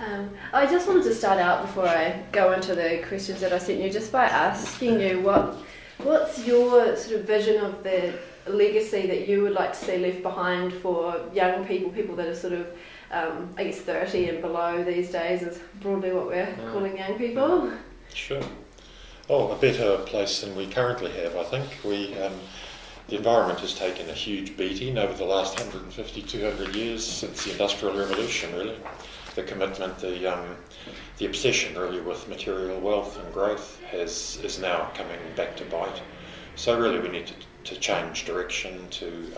I just wanted to start out before I go into the questions that I sent you, just by asking you what's your sort of vision of the legacy that you would like to see left behind for young people that are sort of, I guess 30 and below these days is broadly what we're calling young people. Sure. Oh, a better place than we currently have, I think. The environment has taken a huge beating over the last 150, 200 years since the Industrial Revolution, really. The commitment, the obsession really with material wealth and growth is now coming back to bite. So really we need to change direction to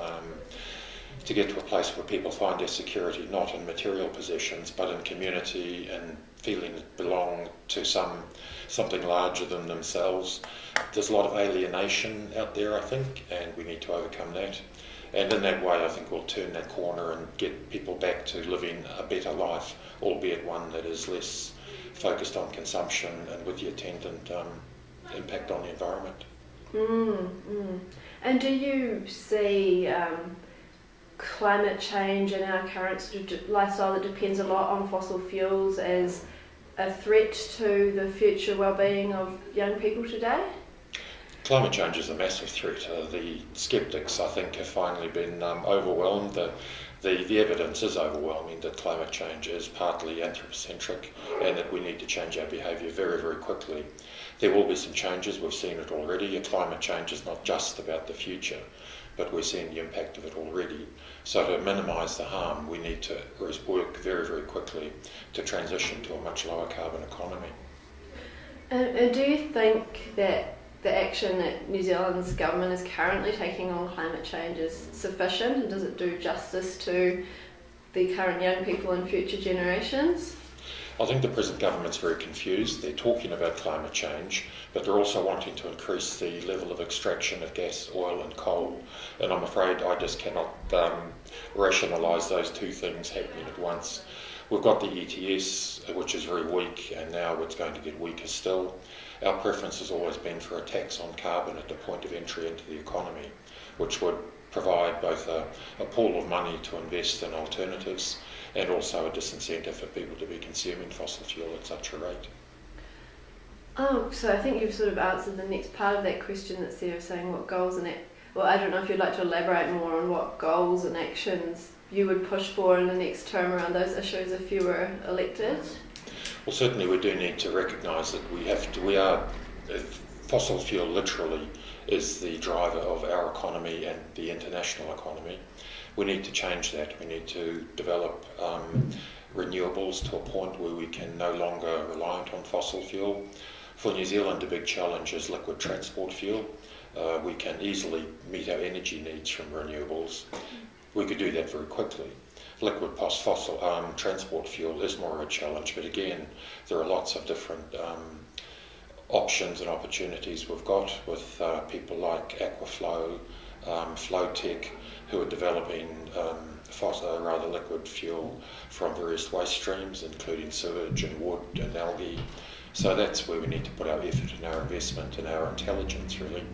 get to a place where people find their security not in material possessions but in community and feeling it belong to something larger than themselves. There's a lot of alienation out there, I think, and we need to overcome that. And in that way, I think we'll turn that corner and get people back to living a better life, albeit one that is less focused on consumption and with the attendant impact on the environment. And do you see climate change and our current sort of lifestyle that depends a lot on fossil fuels as a threat to the future well-being of young people today? Climate change is a massive threat. The sceptics, I think, have finally been overwhelmed. The evidence is overwhelming that climate change is partly anthropocentric and that we need to change our behaviour very, very quickly. There will be some changes, we've seen it already. Climate change is not just about the future, but we're seeing the impact of it already. So to minimise the harm, we need to work very, very quickly to transition to a much lower carbon economy. And do you think that the action that New Zealand's government is currently taking on climate change is sufficient, and does it do justice to the current young people and future generations? I think the present government's very confused. They're talking about climate change, but they're also wanting to increase the level of extraction of gas, oil and coal. And I'm afraid I just cannot rationalise those two things happening at once. We've got the ETS, which is very weak, and now it's going to get weaker still. Our preference has always been for a tax on carbon at the point of entry into the economy, which would provide both a pool of money to invest in alternatives and also a disincentive for people to be consuming fossil fuel at such a rate. Oh, so I think you've sort of answered the next part of that question that's there, saying what goals and well, I don't know if you'd like to elaborate more on what goals and actions you would push for in the next term around those issues if you were elected? Well, certainly we do need to recognise that fossil fuel literally is the driver of our economy and the international economy. We need to change that. We need to develop renewables to a point where we can no longer reliant on fossil fuel. For New Zealand, the big challenge is liquid transport fuel. We can easily meet our energy needs from renewables. We could do that very quickly. Liquid fossil transport fuel is more of a challenge, but again, there are lots of different options and opportunities we've got with people like Aquaflow, Flowtech, who are developing liquid fuel from various waste streams, including sewage and wood and algae. So that's where we need to put our effort and our investment and our intelligence, really,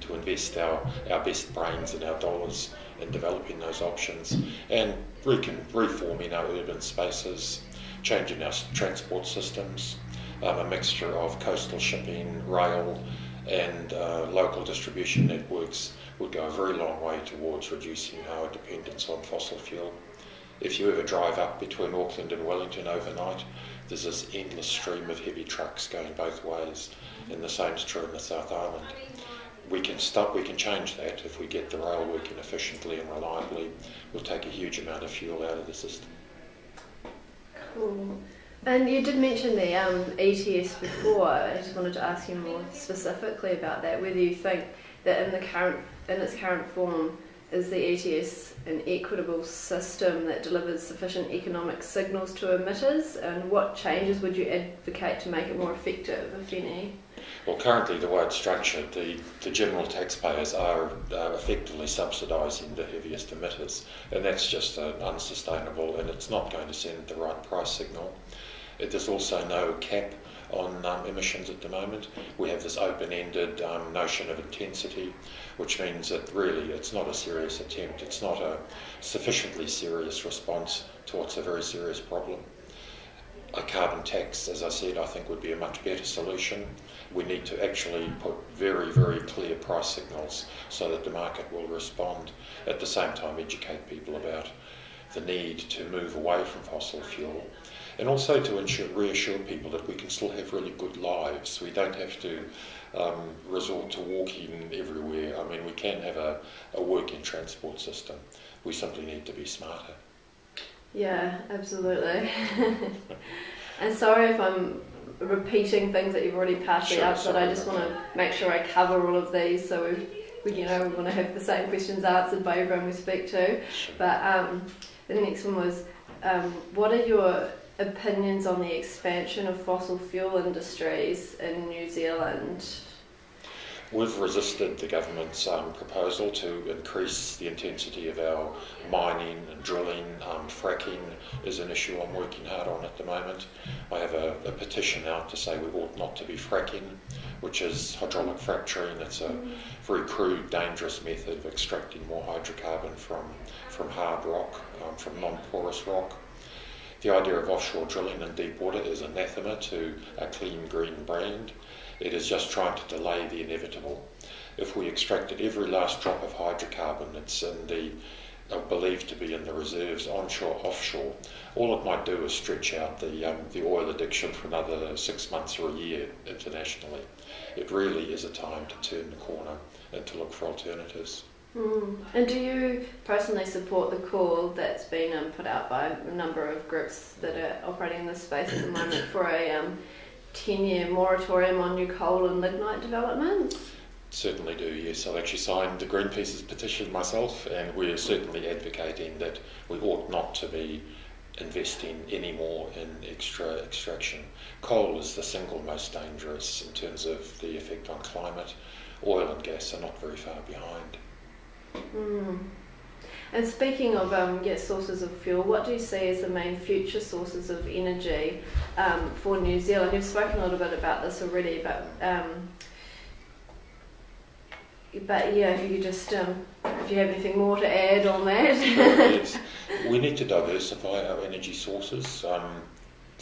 to invest our best brains and our dollars in developing those options and reforming our urban spaces, changing our transport systems. A mixture of coastal shipping, rail and local distribution networks would go a very long way towards reducing our dependence on fossil fuel. If you ever drive up between Auckland and Wellington overnight, there's this endless stream of heavy trucks going both ways, and the same's true in the South Island. We can change that if we get the rail working efficiently and reliably. We'll take a huge amount of fuel out of the system. Cool. And you did mention the ETS before. I just wanted to ask you more specifically about that, whether you think that in its current form, is the ETS an equitable system that delivers sufficient economic signals to emitters, and what changes would you advocate to make it more effective, if any? Well, currently the way it's structured, the general taxpayers are effectively subsidising the heaviest emitters, and that's just unsustainable, and it's not going to send the right price signal. There's also no cap on emissions at the moment. We have this open-ended notion of intensity, which means that really it's not a serious attempt, it's not a sufficiently serious response to what's a very serious problem. A carbon tax, as I said, I think would be a much better solution. We need to actually put very, very clear price signals so that the market will respond. At the same time, educate people about the need to move away from fossil fuel, and also to reassure people that we can still have really good lives. We don't have to resort to walking everywhere. I mean, we can have a working transport system. We simply need to be smarter. Yeah, absolutely. And sorry if I'm repeating things that you've already partially answered. I just want to make sure I cover all of these, so we want to have the same questions answered by everyone we speak to. Sure. But the next one was, what are your opinions on the expansion of fossil fuel industries in New Zealand? We've resisted the government's proposal to increase the intensity of our mining and drilling. Fracking is an issue I'm working hard on at the moment. I have a petition out to say we ought not to be fracking, which is hydraulic fracturing. It's a very crude, dangerous method of extracting more hydrocarbon from hard rock, from non-porous rock. The idea of offshore drilling in deep water is anathema to a clean green brand. It is just trying to delay the inevitable. If we extracted every last drop of hydrocarbon that's believed to be in the reserves onshore, offshore, all it might do is stretch out the oil addiction for another 6 months or a year internationally. It really is a time to turn the corner and to look for alternatives. And do you personally support the call that's been put out by a number of groups that are operating in this space at the moment for a 10-year moratorium on new coal and lignite developments? Certainly do, yes. I've actually signed the Greenpeace's petition myself, and we're certainly advocating that we ought not to be investing any more in extra extraction. Coal is the single most dangerous in terms of the effect on climate. Oil and gas are not very far behind. And speaking of sources of fuel, what do you see as the main future sources of energy for New Zealand? You've spoken a little bit about this already, but yeah, if you could just, if you have anything more to add on that. Yes. We need to diversify our energy sources.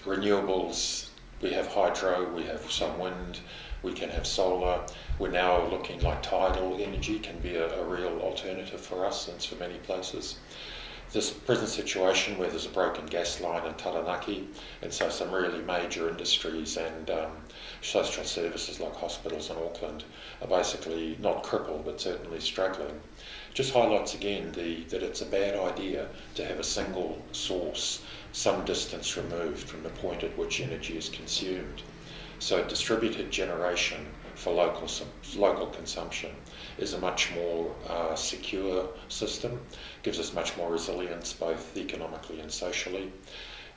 Renewables, we have hydro, we have some wind, we can have solar. We're now looking like tidal energy can be a real alternative for us and for many places. This present situation where there's a broken gas line in Taranaki, and so some really major industries and social services like hospitals in Auckland are basically not crippled but certainly struggling, just highlights again that it's a bad idea to have a single source some distance removed from the point at which energy is consumed. So distributed generation for local consumption is a much more secure system, gives us much more resilience both economically and socially.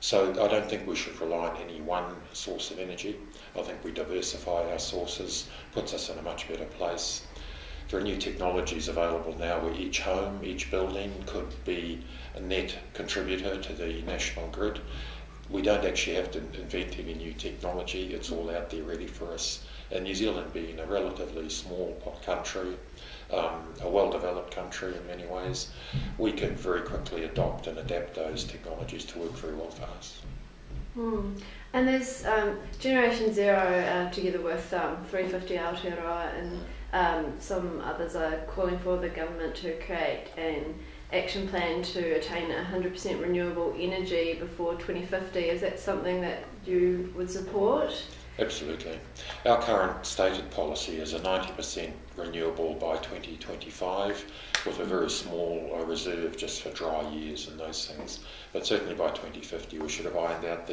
So I don't think we should rely on any one source of energy. I think we diversify our sources, puts us in a much better place. There are new technologies available now where each home, each building could be a net contributor to the national grid. We don't actually have to invent any new technology, it's all out there ready for us. And New Zealand being a relatively small country, a well-developed country in many ways, we can very quickly adopt and adapt those technologies to work very well for us. And there's Generation Zero together with 350 Aotearoa and some others are calling for the government to create an action plan to attain 100% renewable energy before 2050. Is that something that you would support? Absolutely. Our current stated policy is a 90% renewable by 2025 with a very small reserve just for dry years and those things. But certainly by 2050 we should have ironed out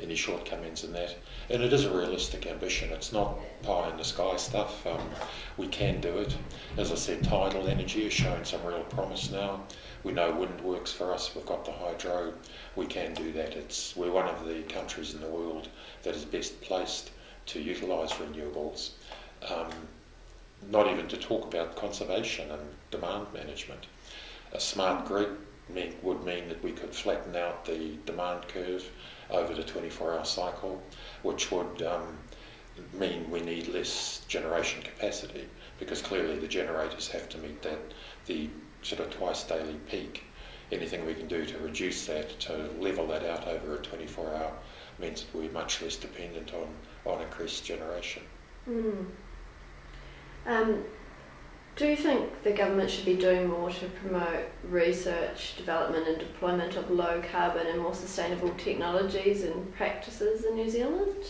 any shortcomings in that. And it is a realistic ambition. It's not pie in the sky stuff. We can do it. As I said, tidal energy is showing some real promise now. We know wind works for us. We've got the hydro. We can do that. We're one of the countries in the world that is best placed to utilise renewables. Not even to talk about conservation and demand management. A smart grid would mean that we could flatten out the demand curve over the 24-hour cycle, which would mean we need less generation capacity, because clearly the generators have to meet the sort of twice daily peak. Anything we can do to reduce that, to level that out over a 24-hour means that we're much less dependent on increased generation. Mm. Do you think the government should be doing more to promote research, development and deployment of low carbon and more sustainable technologies and practices in New Zealand?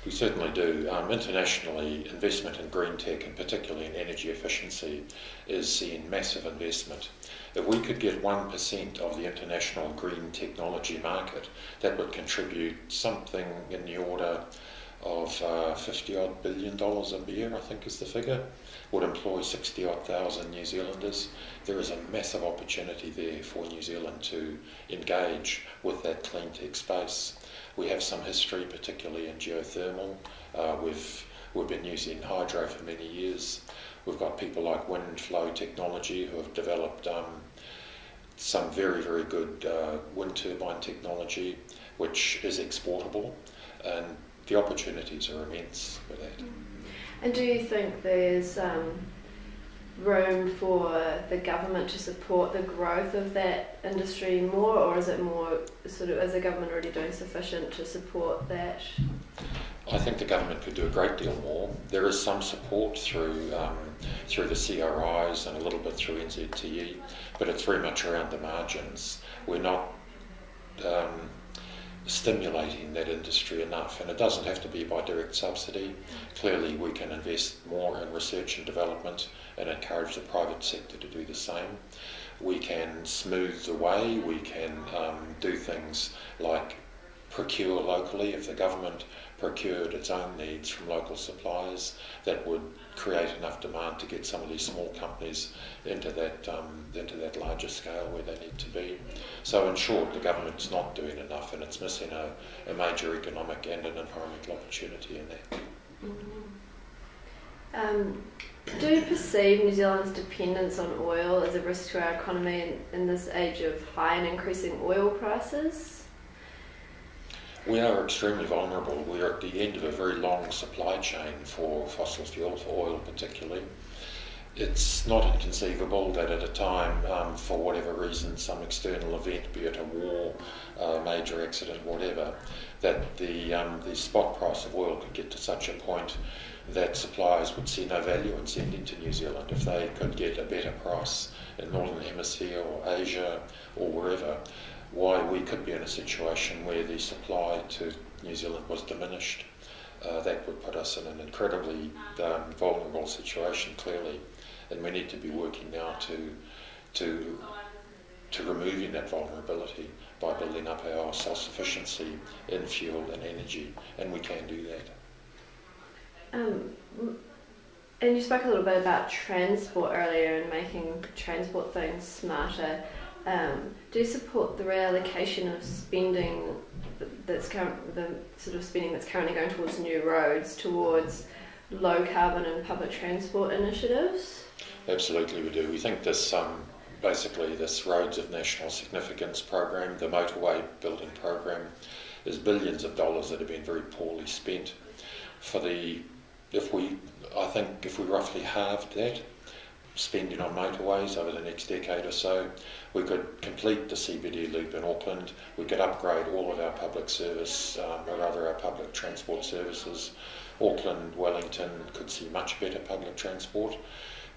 We certainly do. Internationally, investment in green tech, and particularly in energy efficiency, is seeing massive investment. If we could get 1% of the international green technology market, that would contribute something in the order of $50-odd billion a year, I think is the figure, would employ 60-odd thousand New Zealanders. There is a massive opportunity there for New Zealand to engage with that clean tech space. We have some history, particularly in geothermal. We've been using hydro for many years. We've got people like wind flow technology who have developed some very, very good wind turbine technology, which is exportable, and the opportunities are immense for that. And do you think there's room for the government to support the growth of that industry more, or is it more sort of, is the government already doing sufficient to support that? I think the government could do a great deal more. There is some support through the CRIs and a little bit through NZTE, but it's very much around the margins. We're not stimulating that industry enough, and it doesn't have to be by direct subsidy. Clearly we can invest more in research and development and encourage the private sector to do the same. We can smooth the way, we can do things like procure locally. If the government procured its own needs from local suppliers, that would create enough demand to get some of these small companies into that larger scale where they need to be. So in short, the government's not doing enough, and it's missing a major economic and an environmental opportunity in that. Do you perceive New Zealand's dependence on oil as a risk to our economy in this age of high and increasing oil prices? We are extremely vulnerable. We are at the end of a very long supply chain for fossil fuel, for oil particularly. It's not inconceivable that at a time, for whatever reason, some external event, be it a war, a major accident, whatever, that the spot price of oil could get to such a point that suppliers would see no value in sending to New Zealand if they could get a better price in Northern Hemisphere or Asia or wherever. Why we could be in a situation where the supply to New Zealand was diminished. That would put us in an incredibly vulnerable situation, clearly, and we need to be working now to removing that vulnerability by building up our self-sufficiency in fuel and energy, and we can do that. And you spoke a little bit about transport earlier and making transport things smarter. Do you support the reallocation of spending the sort of spending that's currently going towards new roads towards low carbon and public transport initiatives? Absolutely, we do. We think this basically this Roads of National Significance program, the motorway building program, is billions of dollars that have been very poorly spent. If we roughly halved that spending on motorways over the next decade or so, we could complete the CBD loop in Auckland, we could upgrade all of our public service, our public transport services. Auckland, Wellington could see much better public transport.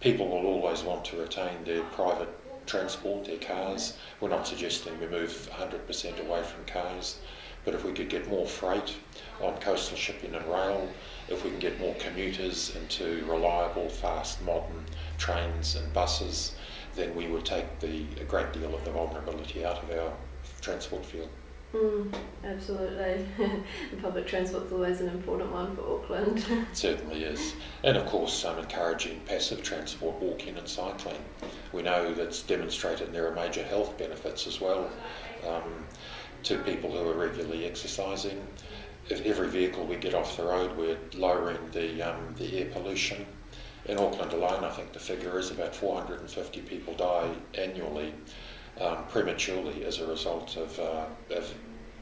People will always want to retain their private transport, their cars. We're not suggesting we move 100% away from cars, but if we could get more freight on coastal shipping and rail, if we can get more commuters into reliable, fast, modern trains and buses, then we would take a great deal of the vulnerability out of our transport field. Absolutely. Public transport's always an important one for Auckland. It certainly is. And of course, encouraging passive transport, walking and cycling. We know that's demonstrated there are major health benefits as well to people who are regularly exercising. If every vehicle we get off the road, we're lowering the air pollution. In Auckland alone, I think the figure is about 450 people die annually prematurely as a result of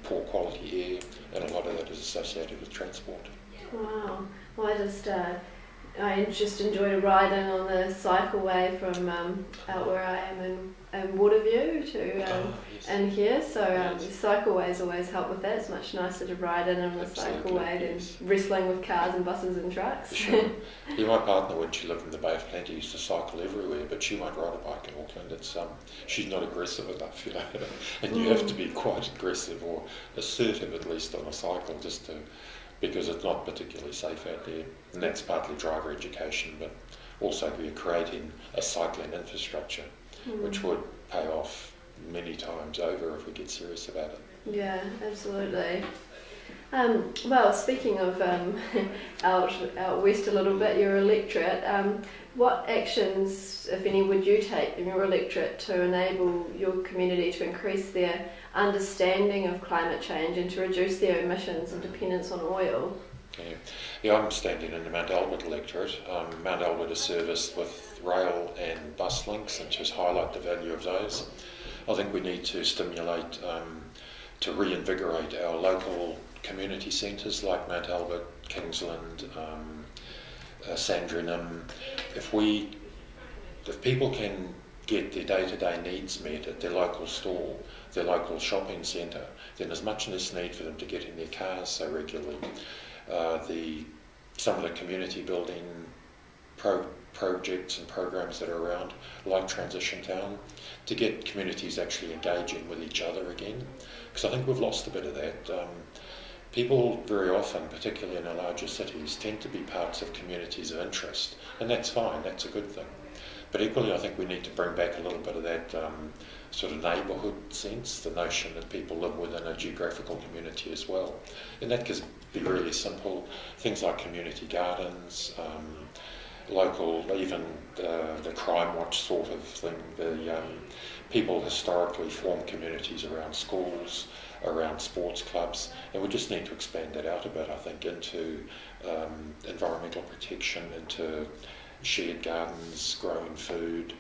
poor quality air, and a lot of that is associated with transport. Wow. Well, I just I just enjoyed a ride in on the cycleway from out where I am in Waterview to Yes. in here. So Yes. the cycleways always help with that. It's much nicer to ride in on the Absolutely, cycleway than yes. wrestling with cars and buses and trucks. For sure. Yeah, my partner, when she lived in the Bay of Plenty, used to cycle everywhere, but she won't ride a bike in Auckland. It's she's not aggressive enough, you know. And you have to be quite aggressive or assertive, at least, on a cycle, just to, because it's not particularly safe out there. And that's partly driver education, but also we're creating a cycling infrastructure, which would pay off many times over if we get serious about it. Yeah, absolutely. Well, speaking of out west a little bit, your electorate, what actions, if any, would you take in your electorate to enable your community to increase their understanding of climate change and to reduce their emissions and dependence on oil? Yeah, I'm standing in the Mount Albert electorate. Mount Albert is serviced with rail and bus links, and just highlight the value of those. I think we need to stimulate, to reinvigorate our local community centres like Mount Albert, Kingsland, Sandringham. If people can get their day-to-day needs met at their local store, their local shopping centre, then there's much less need for them to get in their cars so regularly. Some of the community building projects and programs that are around, like Transition Town, to get communities actually engaging with each other again, because I think we've lost a bit of that. People very often, particularly in our larger cities, tend to be parts of communities of interest, and that's fine, that's a good thing. But equally, I think we need to bring back a little bit of that sort of neighbourhood sense, the notion that people live within a geographical community as well. And that can be really simple, things like community gardens, local, even the crime watch sort of thing. People historically form communities around schools, around sports clubs, and we just need to expand that out a bit, I think, into environmental protection, into shared gardens, growing food,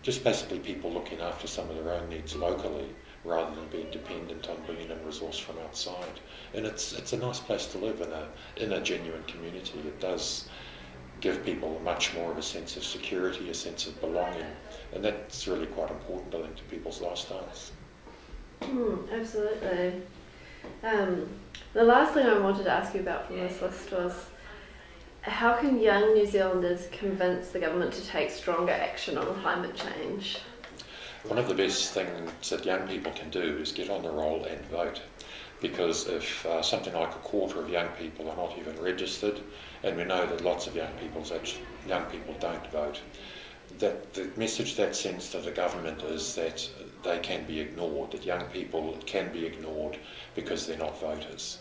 just basically people looking after some of their own needs locally rather than being dependent on bringing in resource from outside. And it's a nice place to live in a genuine community. It does give people much more of a sense of security, a sense of belonging, and that's really quite important, I think, to people's lifestyles. Absolutely. The last thing I wanted to ask you about from this list was, how can young New Zealanders convince the government to take stronger action on climate change? One of the best things that young people can do is get on the roll and vote. Because if something like a quarter of young people are not even registered, and we know that lots of young people don't vote, that the message that sends to the government is that they can be ignored, that young people can be ignored because they're not voters.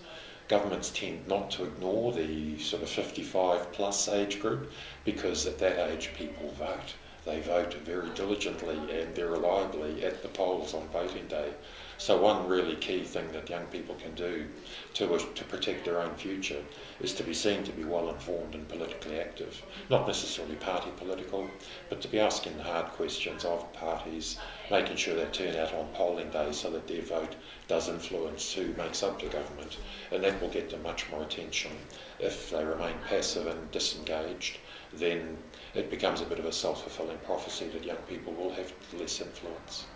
Governments tend not to ignore the sort of 55 plus age group, because at that age people vote. They vote very diligently and very reliably at the polls on voting day. So one really key thing that young people can do to protect their own future is to be seen to be well informed and politically active. Not necessarily party political, but to be asking the hard questions of parties, making sure they turn out on polling day so that their vote does influence who makes up the government. And that will get them much more attention. If they remain passive and disengaged, then it becomes a bit of a self-fulfilling prophecy that young people will have less influence.